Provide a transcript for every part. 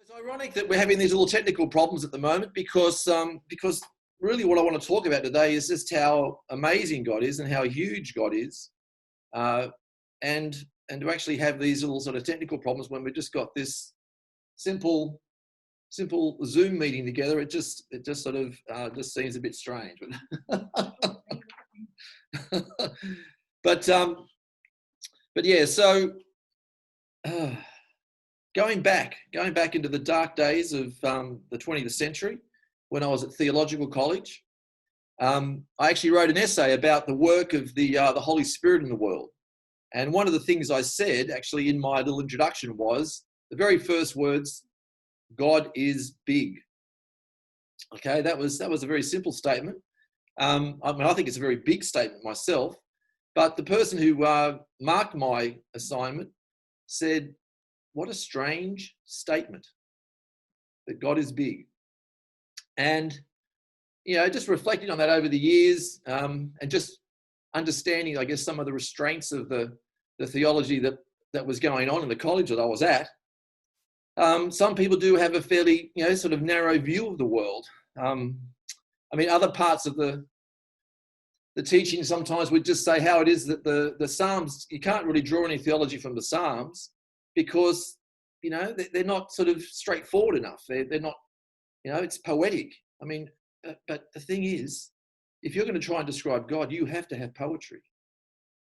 It's ironic that we're having these little technical problems at the moment because really what I want to talk about today is just how amazing God is and how huge God is, uh, and to actually have these little sort of technical problems when we've just got this simple Zoom meeting together. It just sort of just seems a bit strange. but yeah, so going back into the dark days of the 20th century, when I was at theological college, I actually wrote an essay about the work of the Holy Spirit in the world. And one of the things I said actually in my little introduction was the very first words, God is big. Okay, that was a very simple statement. I mean, I think it's a very big statement myself, but the person who marked my assignment said, what a strange statement, that God is big. And, you know, just reflecting on that over the years, and just understanding, I guess, some of the restraints of the theology that was going on in the college that I was at. Some people do have a fairly, you know, sort of narrow view of the world. I mean, other parts of the teaching sometimes would just say how it is that the Psalms, you can't really draw any theology from the Psalms because, you know, they're not sort of straightforward enough. They're not, you know, it's poetic. I mean, but the thing is, if you're going to try and describe God, you have to have poetry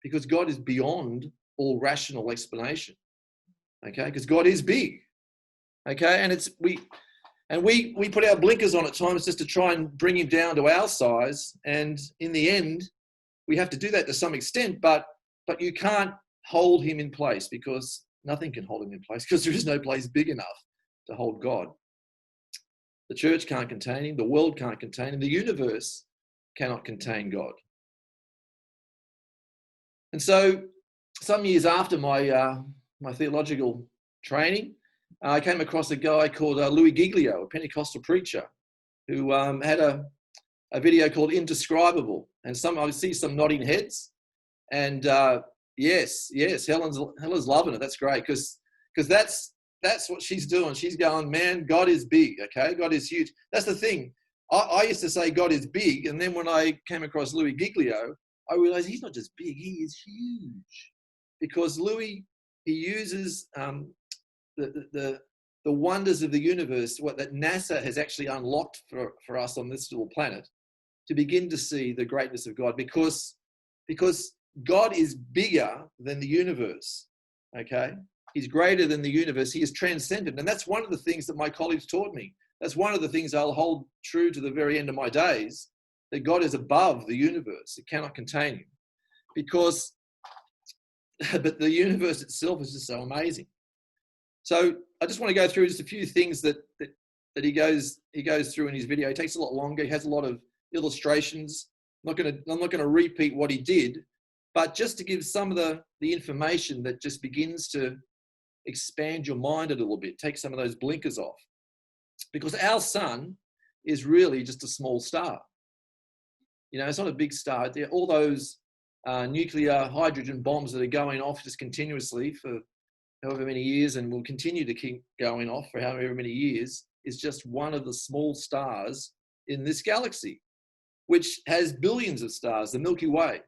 because God is beyond all rational explanation. Okay, because God is big. Okay, and we put our blinkers on at times just to try and bring him down to our size, and in the end, we have to do that to some extent. But you can't hold him in place because nothing can hold him in place because there is no place big enough to hold God. The church can't contain him. The world can't contain him. The universe cannot contain God. And so, some years after my theological training, I came across a guy called Louis Giglio, a Pentecostal preacher, who had a video called Indescribable. And I see some nodding heads. And yes, Helen's loving it. That's great because that's what she's doing. She's going, man, God is big, okay? God is huge. That's the thing. I used to say God is big, and then when I came across Louis Giglio, I realized he's not just big, he is huge. Because Louis, he uses the wonders of the universe, what that NASA has actually unlocked for us on this little planet, to begin to see the greatness of God, because God is bigger than the universe, okay? He's greater than the universe. He is transcendent. And that's one of the things that my colleagues taught me. That's one of the things I'll hold true to the very end of my days, that God is above the universe. It cannot contain him. But the universe itself is just so amazing. So I just want to go through just a few things that he goes through in his video. It takes a lot longer. He has a lot of illustrations. I'm not going to repeat what he did, but just to give some of the information that just begins to expand your mind a little bit, take some of those blinkers off. Because our sun is really just a small star. You know, it's not a big star. All those nuclear hydrogen bombs that are going off just continuously for however many years and will continue to keep going off for however many years is just one of the small stars in this galaxy, which has billions of stars, the Milky Way.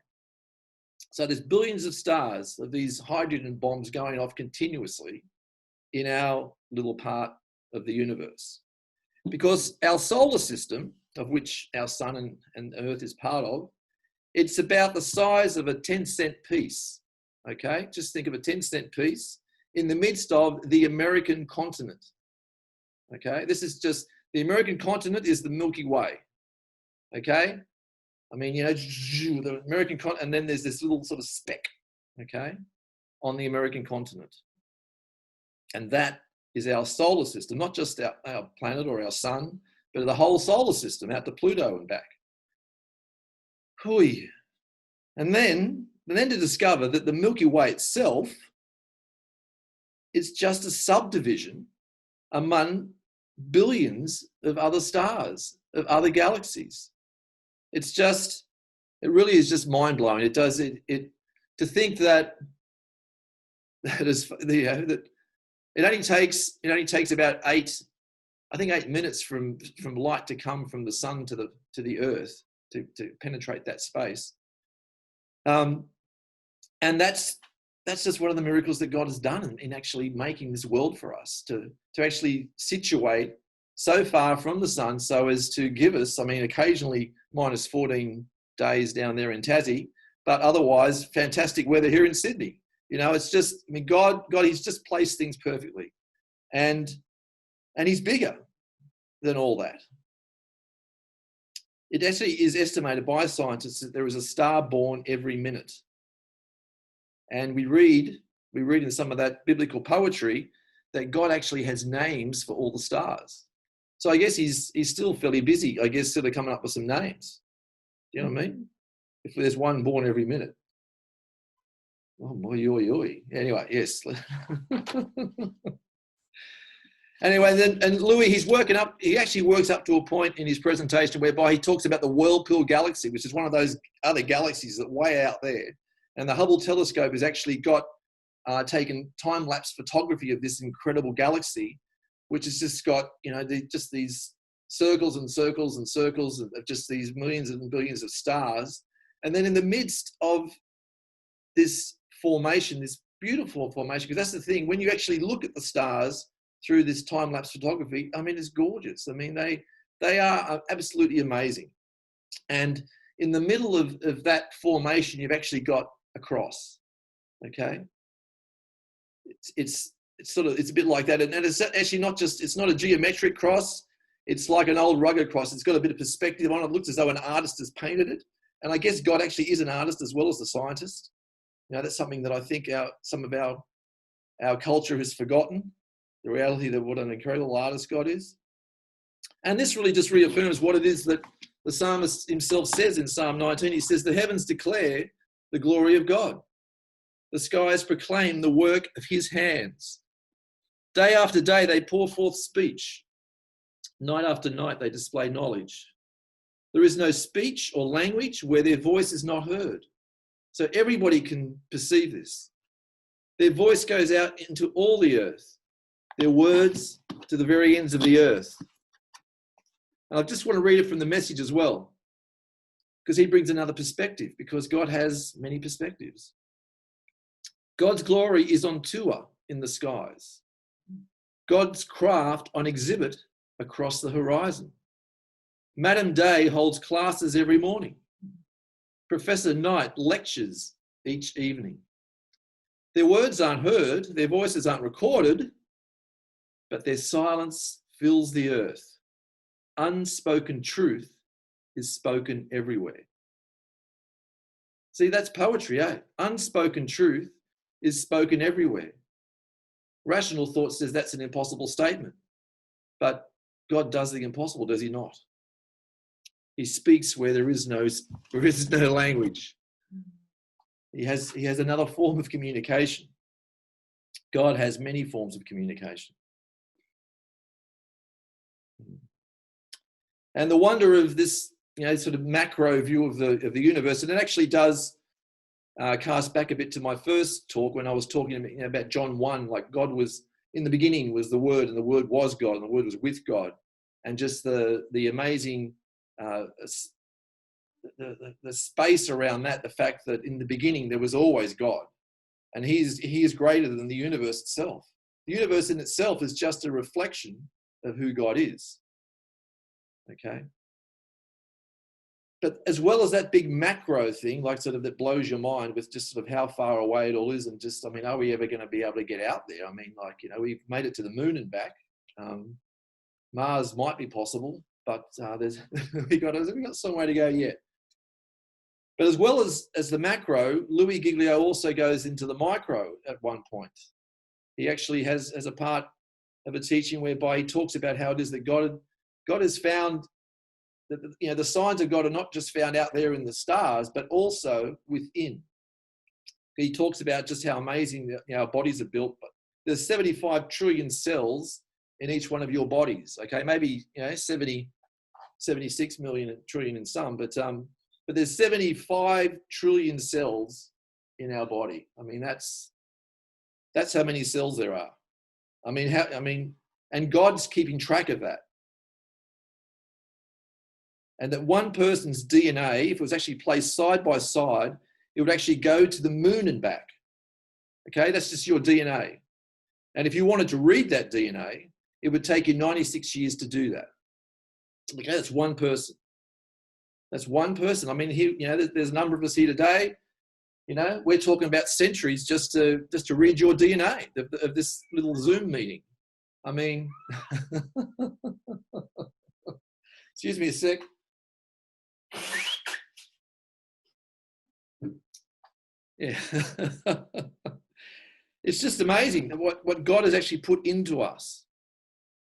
So there's billions of stars of these hydrogen bombs going off continuously in our little part of the universe. Because our solar system, of which our sun and Earth is part of, it's about the size of a 10-cent piece, okay? Just think of a 10-cent piece in the midst of the American continent, okay? This is just, the American continent is the Milky Way, okay? I mean, you know, the American continent, and then there's this little sort of speck, okay, on the American continent. And that is our solar system, not just our planet or our sun, but the whole solar system out to Pluto and back. Hui. And then to discover that the Milky Way itself is just a subdivision among billions of other stars, of other galaxies. It really is just mind-blowing. It to think that It only takes about 8 minutes from light to come from the sun to the earth to penetrate that space. And that's just one of the miracles that God has done in actually making this world for us, to actually situate so far from the sun so as to give us, I mean, occasionally minus 14 days down there in Tassie, but otherwise fantastic weather here in Sydney. You know, it's just, I mean, God, he's just placed things perfectly. And he's bigger than all that. It actually is estimated by scientists that there is a star born every minute. And we read in some of that biblical poetry that God actually has names for all the stars. So I guess he's still fairly busy, I guess, sort of coming up with some names. Do you know what I mean? If there's one born every minute. Oh, boy, oi. Anyway, yes. Anyway, and Louis, he actually works up to a point in his presentation whereby he talks about the Whirlpool Galaxy, which is one of those other galaxies that way out there. And the Hubble telescope has actually taken time-lapse photography of this incredible galaxy, which has just got, you know, just these circles and circles and circles of just these millions and billions of stars. And then in the midst of this formation, this beautiful formation, because that's the thing, when you actually look at the stars through this time-lapse photography, I mean, it's gorgeous. I mean, they are absolutely amazing. And in the middle of that formation, you've actually got a cross, okay? It's a bit like that. And it's actually it's not a geometric cross. It's like an old rugged cross. It's got a bit of perspective on it. It looks as though an artist has painted it. And I guess God actually is an artist as well as the scientist. You know, that's something that I think some of our culture has forgotten, the reality that what an incredible artist God is. And this really just reaffirms what it is that the psalmist himself says in Psalm 19. He says, the heavens declare the glory of God. The skies proclaim the work of his hands. Day after day, they pour forth speech. Night after night, they display knowledge. There is no speech or language where their voice is not heard. So everybody can perceive this. Their voice goes out into all the earth, their words to the very ends of the earth. And I just want to read it from the Message as well, because he brings another perspective, because God has many perspectives. God's glory is on tour in the skies. God's craft on exhibit across the horizon. Madam Day holds classes every morning. Professor Knight lectures each evening. Their words aren't heard, their voices aren't recorded, but their silence fills the earth. Unspoken truth is spoken everywhere. See, that's poetry, eh? Unspoken truth is spoken everywhere. Rational thought says that's an impossible statement, but God does the impossible, does he not? He speaks where there is no language. He has another form of communication. God has many forms of communication. And the wonder of this, you know, sort of macro view of the universe, and it actually does cast back a bit to my first talk when I was talking about John 1, like God was, in the beginning was the Word, and the Word was God, and the Word was with God. And just the amazing, the space around that, the fact that in the beginning there was always God. And he is greater than the universe itself. The universe in itself is just a reflection of who God is. Okay? But as well as that big macro thing, like sort of that blows your mind with just sort of how far away it all is, and just, I mean, are we ever going to be able to get out there? I mean, like, you know, we've made it to the moon and back. Mars might be possible, but we've got some way to go yet. But as well as the macro, Louis Giglio also goes into the micro at one point. He actually has a part of a teaching whereby he talks about how it is that God has found that, you know, the signs of God are not just found out there in the stars, but also within. He talks about just how amazing our bodies are built. But there's 75 trillion cells in each one of your bodies. Okay, maybe, you know, 76 million trillion in some, but there's 75 trillion cells in our body. I mean, that's how many cells there are. And God's keeping track of that. And that one person's DNA, if it was actually placed side by side, it would actually go to the moon and back. Okay, that's just your DNA. And if you wanted to read that DNA, it would take you 96 years to do that. Okay, that's one person. That's one person. I mean, there's a number of us here today. We're talking about centuries just to read your DNA of this little Zoom meeting. I mean, excuse me a sec. Yeah. It's just amazing what God has actually put into us.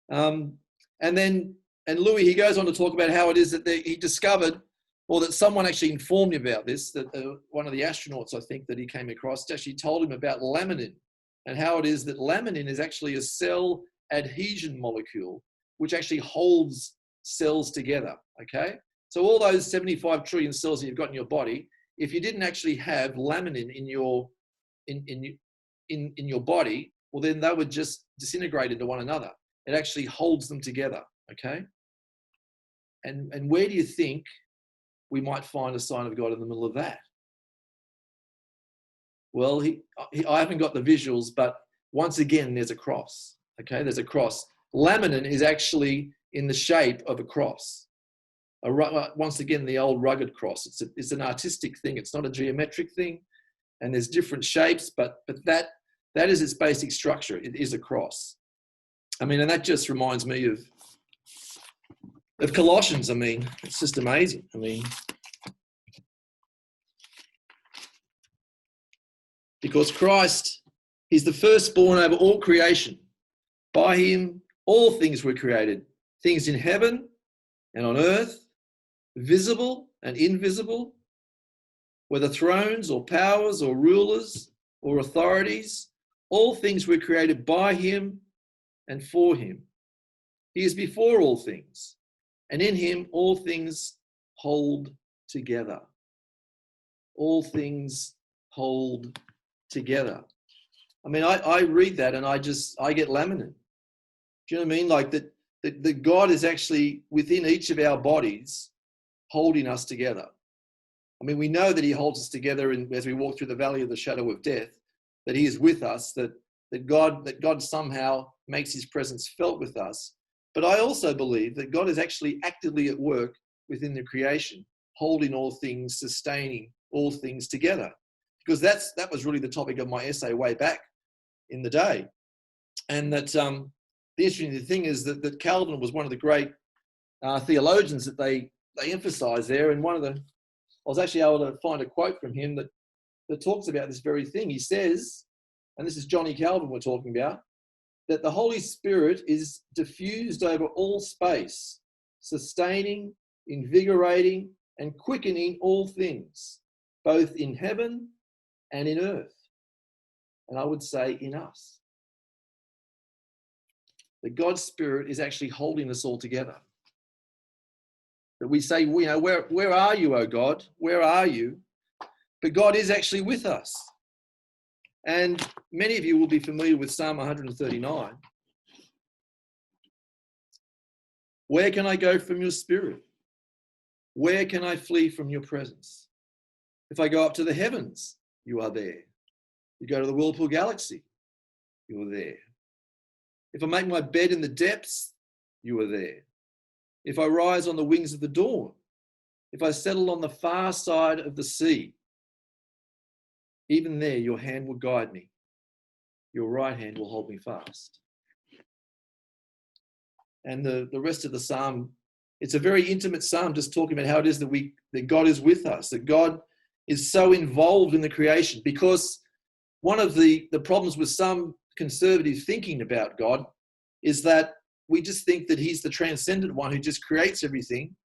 And Louis, he goes on to talk about how it is that he discovered, or that someone actually informed him about this, that one of the astronauts, I think, that he came across actually told him about laminin, and how it is that laminin is actually a cell adhesion molecule, which actually holds cells together, okay? So all those 75 trillion cells that you've got in your body, if you didn't actually have laminin in your body, well, then they would just disintegrate into one another. It actually holds them together, okay? And where do you think we might find a sign of God in the middle of that? Well, I haven't got the visuals, but once again, there's a cross, okay? There's a cross. Laminin is actually in the shape of a cross. Once again, the old rugged cross. It's an artistic thing. It's not a geometric thing. And there's different shapes, but that is its basic structure. It is a cross. I mean, and that just reminds me of Colossians. I mean, it's just amazing. I mean, because Christ is the firstborn over all creation. By him, all things were created, things in heaven and on earth, visible and invisible, whether thrones or powers or rulers or authorities, all things were created by him and for him. He is before all things, and in him all things hold together. All things hold together. I mean, I read that and I get laminin. Do you know what I mean? Like that God is actually within each of our bodies holding us together. I mean, we know that he holds us together as we walk through the valley of the shadow of death, that he is with us, that God somehow makes his presence felt with us. But I also believe that God is actually actively at work within the creation, holding all things, sustaining all things together. Because that was really the topic of my essay way back in the day. And that the interesting thing is that Calvin was one of the great theologians that they emphasise there. And I was actually able to find a quote from him that talks about this very thing. He says, and this is Johnny Calvin we're talking about, that the Holy Spirit is diffused over all space, sustaining, invigorating, and quickening all things, both in heaven and in earth. And I would say in us. That God's Spirit is actually holding us all together. That we say, where are you, O God? Where are you? But God is actually with us. And many of you will be familiar with Psalm 139. Where can I go from your Spirit? Where can I flee from your presence? If I go up to the heavens, you are there. You go to the Whirlpool Galaxy, you are there. If I make my bed in the depths, you are there. If I rise on the wings of the dawn, if I settle on the far side of the sea, even there your hand will guide me. Your right hand will hold me fast. And the rest of the psalm, it's a very intimate psalm, just talking about how it is that God is with us, that God is so involved in the creation. Because one of the problems with some conservative thinking about God is that we just think that he's the transcendent one who just creates everything.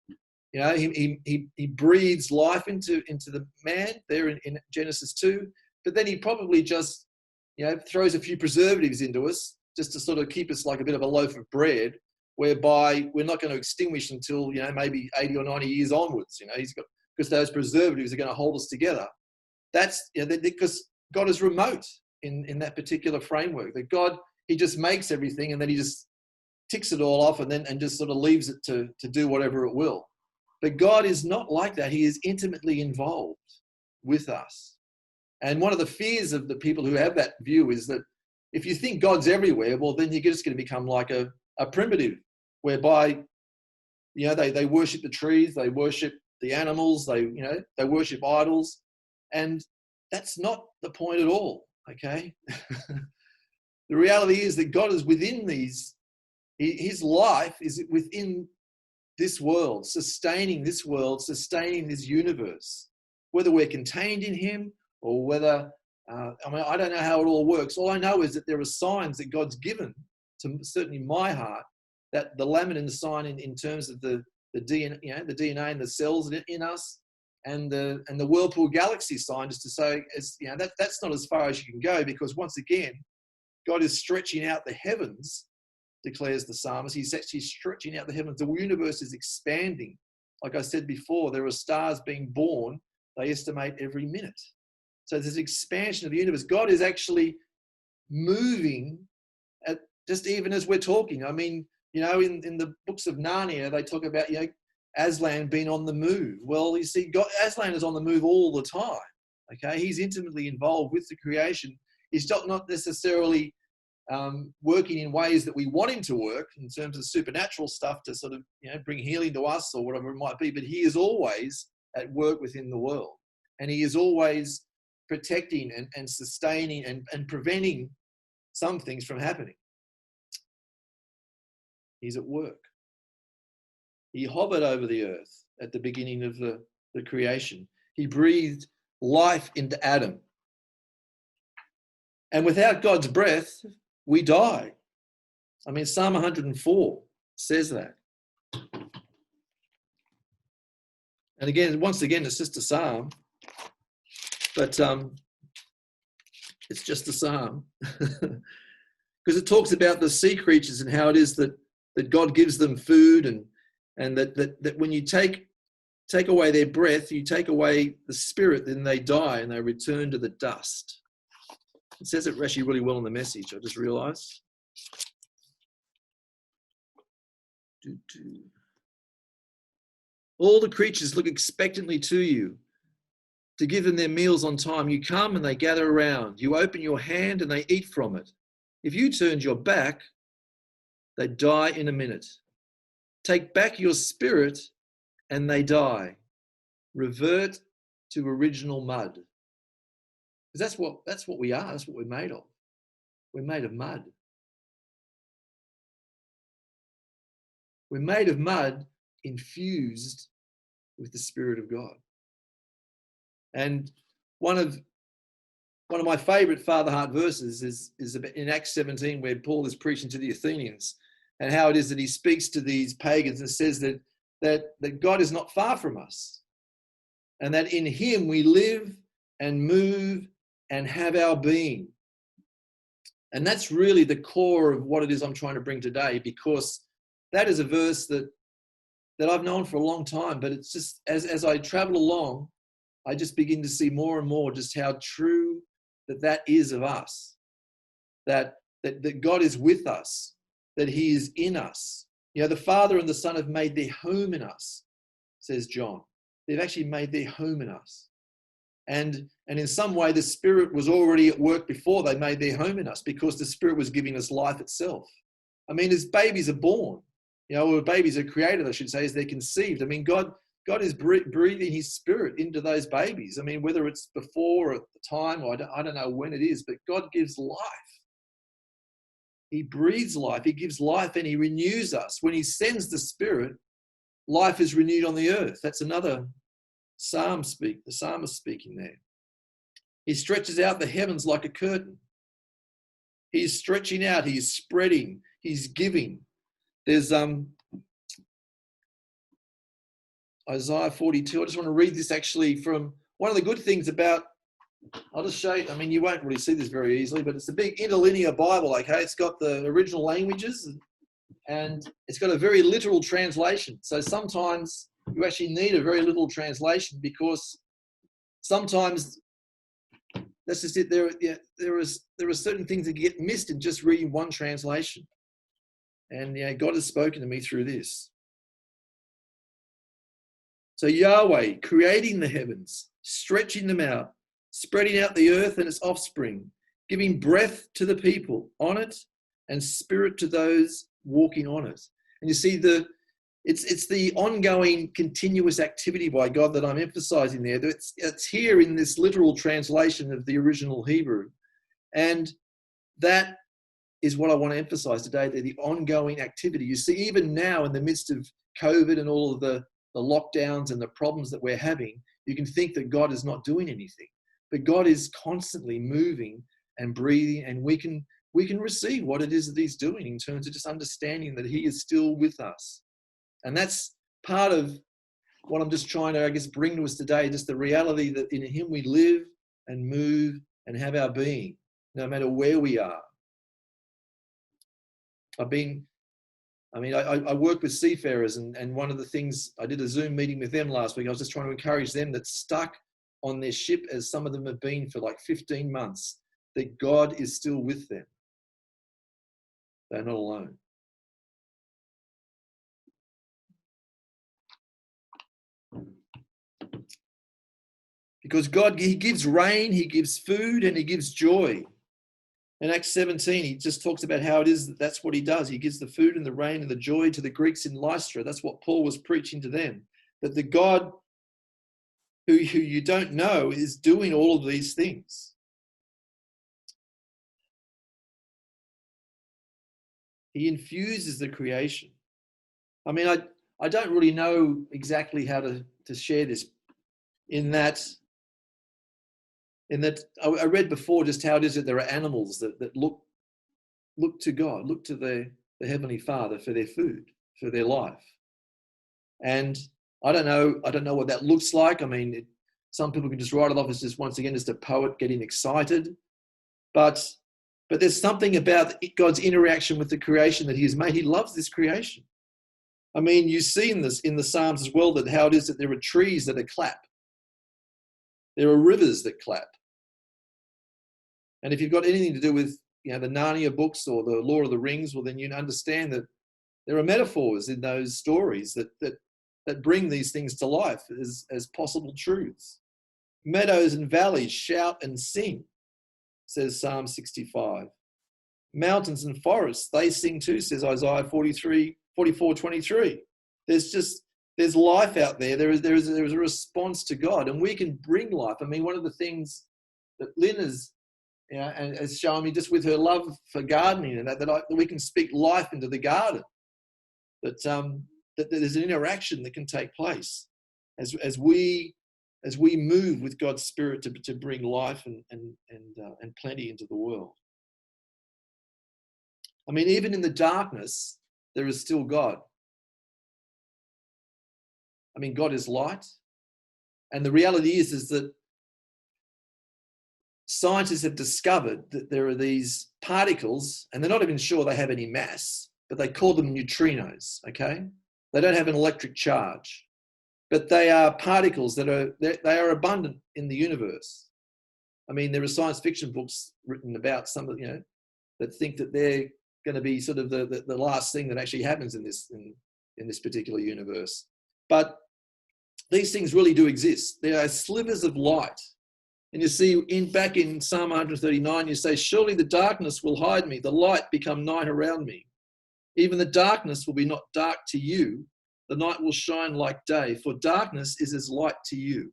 You know, he breathes life into the man there in Genesis 2, but then he probably just, throws a few preservatives into us just to sort of keep us like a bit of a loaf of bread, whereby we're not going to extinguish until, maybe 80 or 90 years onwards. Because those preservatives are going to hold us together. That's because God is remote in that particular framework, that God he just makes everything and then he just ticks it all off and just sort of leaves it to do whatever it will. But God is not like that. He is intimately involved with us. And one of the fears of the people who have that view is that if you think God's everywhere, well, then you're just going to become like a primitive, whereby, they worship the trees, they worship the animals, they worship idols. And that's not the point at all, okay? The reality is that God is within these, his life is within this world, sustaining this universe, whether we're contained in him or whether, I don't know how it all works. All I know is that there are signs that God's given to certainly my heart, that the laminin sign in terms of the DNA, the DNA and the cells in us, and the Whirlpool Galaxy sign, just to say, that's not as far as you can go, because once again, God is stretching out the heavens, declares the psalmist. He's actually stretching out the heavens. The universe is expanding. Like I said before, there are stars being born, they estimate every minute. So there's expansion of the universe. God is actually moving at just even as we're talking. I mean, in the books of Narnia, they talk about, Aslan being on the move. Well, you see, Aslan is on the move all the time. Okay, he's intimately involved with the creation. He's not necessarily working in ways that we want him to work in terms of supernatural stuff to sort of bring healing to us or whatever it might be. But he is always at work within the world, and he is always protecting and sustaining and preventing some things from happening. He's at work. He hovered over the earth at the beginning of the creation. He breathed life into Adam. And without God's breath, we die. I mean, Psalm 104 says that. And again, once again, it's just a psalm, but it's just a psalm because it talks about the sea creatures and how it is that God gives them food, and that when you take away their breath, you take away the spirit, then they die and they return to the dust. It says it actually really well in the Message, I just realised. All the creatures look expectantly to you to give them their meals on time. You come and they gather around. You open your hand and they eat from it. If you turned your back, they die in a minute. Take back your spirit and they die. Revert to original mud. Because that's what we are. That's what we're made of. We're made of mud. We're made of mud infused with the Spirit of God. And one of my favourite Father Heart verses is in Acts 17, where Paul is preaching to the Athenians, and how it is that he speaks to these pagans and says that God is not far from us, and that in him we live and move and have our being. And that's really the core of what it is I'm trying to bring today, because that is a verse that I've known for a long time, but it's just as I travel along, I just begin to see more and more just how true that is of us, that God is with us, that he is in us. The Father and the Son have made their home in us, says John. They've actually made their home in us. And in some way, the Spirit was already at work before they made their home in us, because the Spirit was giving us life itself. I mean, as babies are born, or babies are created, I should say, as they're conceived. I mean, God is breathing his Spirit into those babies. I mean, whether it's before or at the time, or I don't know when it is, but God gives life. He breathes life. He gives life and he renews us. When he sends the Spirit, life is renewed on the earth. That's another the psalmist speaking there. He stretches out the heavens like a curtain. He's stretching out, he's spreading, he's giving. There's Isaiah 42. I just want to read this actually from one of the good things about, I'll just show you, I mean, you won't really see this very easily, but it's a big interlinear Bible, okay? It's got the original languages and it's got a very literal translation. So sometimes you actually need a very literal translation, because sometimes that's just it. There are certain things that get missed in just reading one translation. And God has spoken to me through this. So Yahweh, creating the heavens, stretching them out, spreading out the earth and its offspring, giving breath to the people on it and spirit to those walking on it. And you see, it's the ongoing, continuous activity by God that I'm emphasizing there. It's here in this literal translation of the original Hebrew. And that is what I want to emphasize today, the ongoing activity. You see, even now in the midst of COVID and all of the lockdowns and the problems that we're having, you can think that God is not doing anything. But God is constantly moving and breathing, and we can receive what it is that he's doing in terms of just understanding that he is still with us. And that's part of what I'm just trying to, I guess, bring to us today, just the reality that in him we live and move and have our being, no matter where we are. I work with seafarers, and one of the things, I did a Zoom meeting with them last week. I was just trying to encourage them that stuck on their ship, as some of them have been for like 15 months, that God is still with them. They're not alone. Because God, he gives rain, he gives food, and he gives joy. In Acts 17, he just talks about how it is that's what he does. He gives the food and the rain and the joy to the Greeks in Lystra. That's what Paul was preaching to them. That the God who you don't know is doing all of these things. He infuses the creation. I mean, I don't really know exactly how to share this in that I read before just how it is that there are animals that look to God, look to the Heavenly Father for their food, for their life. And I don't know what that looks like. I mean, some people can just write it off as just, once again, just a poet getting excited. But there's something about God's interaction with the creation that he has made. He loves this creation. I mean, you see in the Psalms as well, that how it is that there are trees that are clap. There are rivers that clap. And if you've got anything to do with the Narnia books or the Lord of the Rings, well, then you understand that there are metaphors in those stories that bring these things to life as possible truths. Meadows and valleys shout and sing, says Psalm 65. Mountains and forests, they sing too, says Isaiah 44:23. There's life out there. There is a response to God, and we can bring life. I mean, one of the things that Lynn and has shown me, just with her love for gardening, and that we can speak life into the garden. That there's an interaction that can take place as we move with God's Spirit to bring life and plenty into the world. I mean, even in the darkness, there is still God. I mean, God is light, and the reality is that scientists have discovered that there are these particles, and they're not even sure they have any mass, but they call them neutrinos, okay? They don't have an electric charge, but they are particles that are abundant in the universe. I mean, there are science fiction books written about some of, that think that they're going to be sort of the last thing that actually happens in this particular universe. But these things really do exist. There are slivers of light. And you see, back in Psalm 139, you say, surely the darkness will hide me, the light become night around me. Even the darkness will be not dark to you. The night will shine like day, for darkness is as light to you.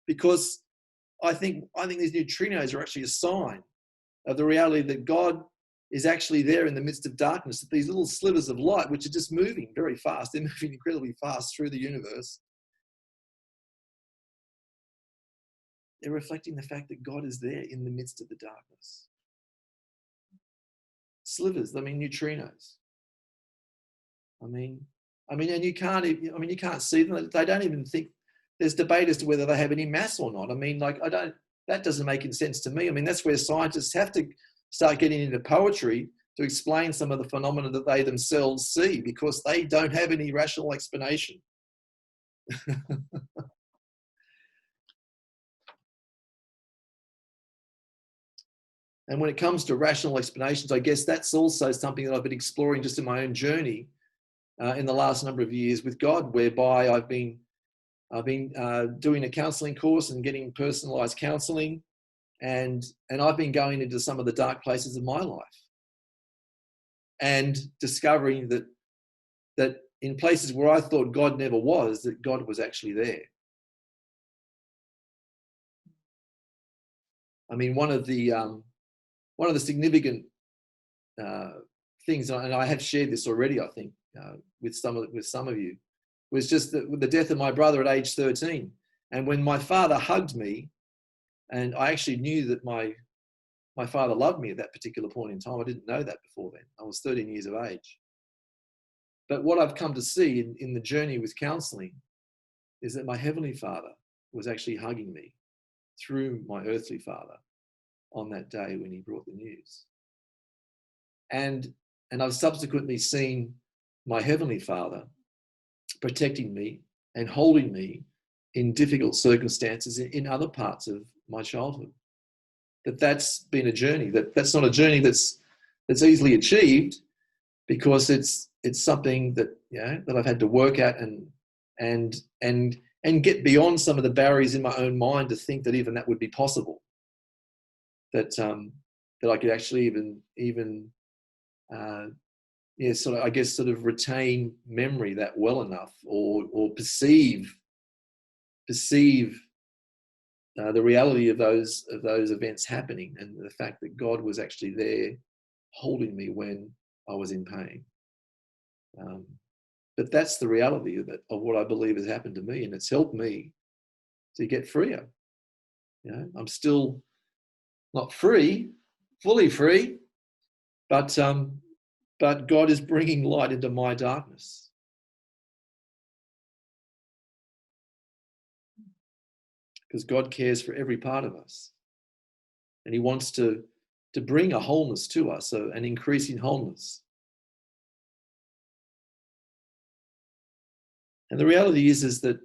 Because I think these neutrinos are actually a sign of the reality that God is actually there in the midst of darkness, that these little slivers of light, which are just moving very fast, they're moving incredibly fast through the universe, they're reflecting the fact that God is there in the midst of the darkness. Slivers, neutrinos. And you can't see them. They don't even think, there's debate as to whether they have any mass or not. That doesn't make any sense to me. That's where scientists have to start getting into poetry to explain some of the phenomena that they themselves see, because they don't have any rational explanation. And when it comes to rational explanations, I guess that's also something that I've been exploring just in my own journey in the last number of years with God, whereby I've been doing a counselling course and getting personalised counselling, and I've been going into some of the dark places of my life and discovering that in places where I thought God never was, that God was actually there. I mean, one of the significant things, and I have shared this already, I think, with some of you, was just the death of my brother at age 13. And when my father hugged me, and I actually knew that my father loved me at that particular point in time. I didn't know that before then. I was 13 years of age. But what I've come to see in the journey with counselling is that my Heavenly Father was actually hugging me through my earthly father on that day when he brought the news. And I've subsequently seen my Heavenly Father protecting me and holding me in difficult circumstances in other parts of my childhood. That's been a journey. That's not a journey that's easily achieved, because it's something that that I've had to work at and get beyond some of the barriers in my own mind to think that even that would be possible. That I could actually even sort of retain memory that well enough, or perceive the reality of those events happening, and the fact that God was actually there holding me when I was in pain. But that's the reality of what I believe has happened to me, and it's helped me to get freer. I'm still not free, fully free, but God is bringing light into my darkness. Because God cares for every part of us, and he wants to bring a wholeness to us, so an increasing wholeness. And the reality is that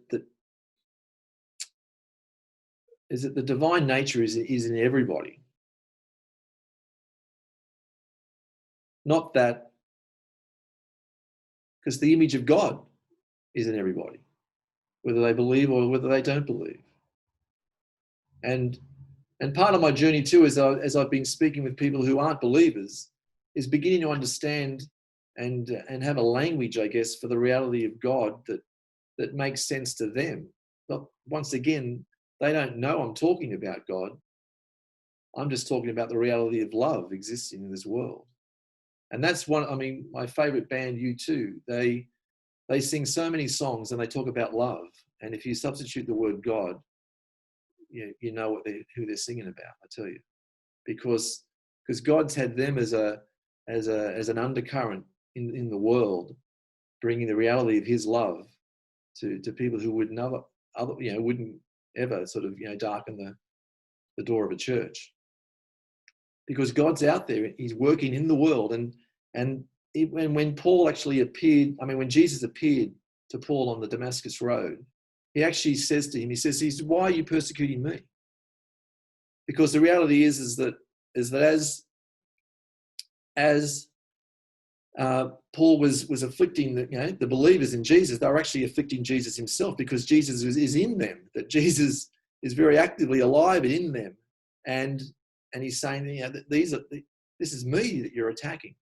the divine nature is in everybody. Not that, because the image of God is in everybody, whether they believe or whether they don't believe. And part of my journey too, as I've been speaking with people who aren't believers, is beginning to understand and have a language, I guess, for the reality of God that makes sense to them. But once again, they don't know I'm talking about God. I'm just talking about the reality of love existing in this world. And that's my favorite band, U2, they sing so many songs and they talk about love. And if you substitute the word God, you know who they're singing about, I tell you. Because God's had them as an undercurrent in the world, bringing the reality of his love to people who would never, wouldn't ever sort of, darken the door of a church. Because God's out there, he's working in the world. And when Paul actually appeared, when Jesus appeared to Paul on the Damascus Road, he actually says to him, he says, why are you persecuting me? Because the reality is that as Paul was afflicting the believers in Jesus, they were actually afflicting Jesus himself, because Jesus is in them, that Jesus is very actively alive and in them. And he's saying, that this is me that you're attacking.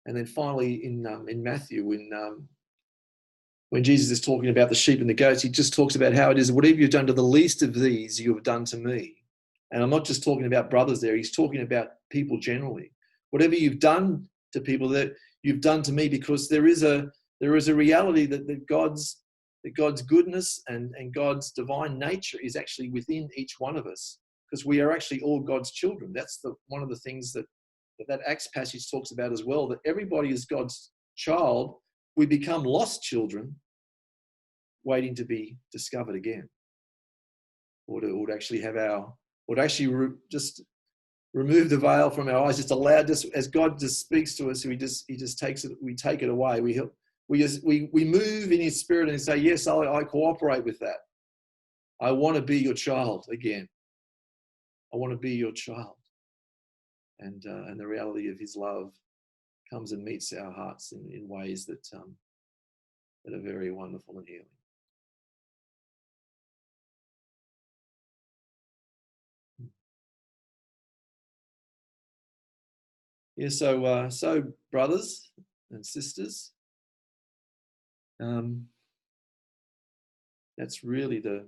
And then finally in Matthew, when Jesus is talking about the sheep and the goats, he just talks about how it is, whatever you've done to the least of these, you have done to me. And I'm not just talking about brothers there. He's talking about people generally. Whatever you've done to people, that you've done to me, because there is a reality that God's goodness and God's divine nature is actually within each one of us, because we are actually all God's children. That's one of the things that Acts passage talks about as well, that everybody is God's child. We become lost children waiting to be discovered again, or to actually just remove the veil from our eyes, just allow, just as God just speaks to us, he just takes it, we take it away. We move in his spirit and say, yes, I cooperate with that. I want to be your child again. I want to be your child. And the reality of his love comes and meets our hearts in ways that are very wonderful and healing. Yeah, so brothers and sisters, that's really the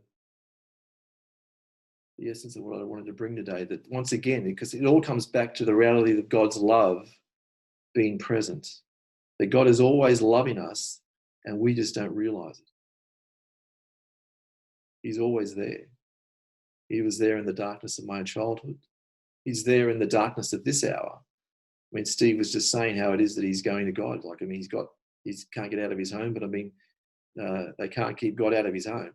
essence of what I wanted to bring today. That once again, because it all comes back to the reality of God's love being present, that God is always loving us and we just don't realize it. He's always there. He was there in the darkness of my childhood. He's there in the darkness of this hour. I mean, Steve was just saying how it is that he's going to God. Like, I mean, he can't get out of his home, but I mean, they can't keep God out of his home.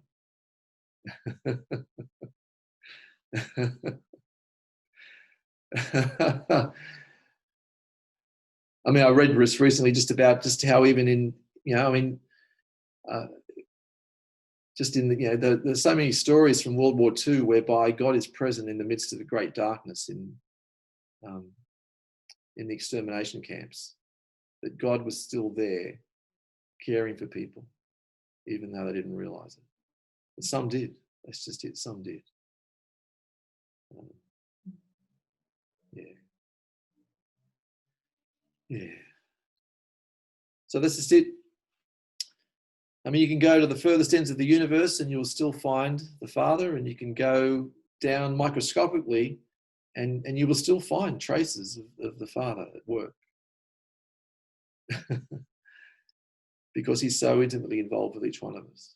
I mean, I read this recently just about just how even in, I mean, just in the, there's so many stories from World War II whereby God is present in the midst of the great darkness in the extermination camps, that God was still there caring for people, even though they didn't realize it. But some did. That's just it. Some did. Yeah. Yeah. So this is it. I mean, you can go to the furthest ends of the universe and you'll still find the Father, and you can go down microscopically and you will still find traces of the Father at work. Because he's so intimately involved with each one of us.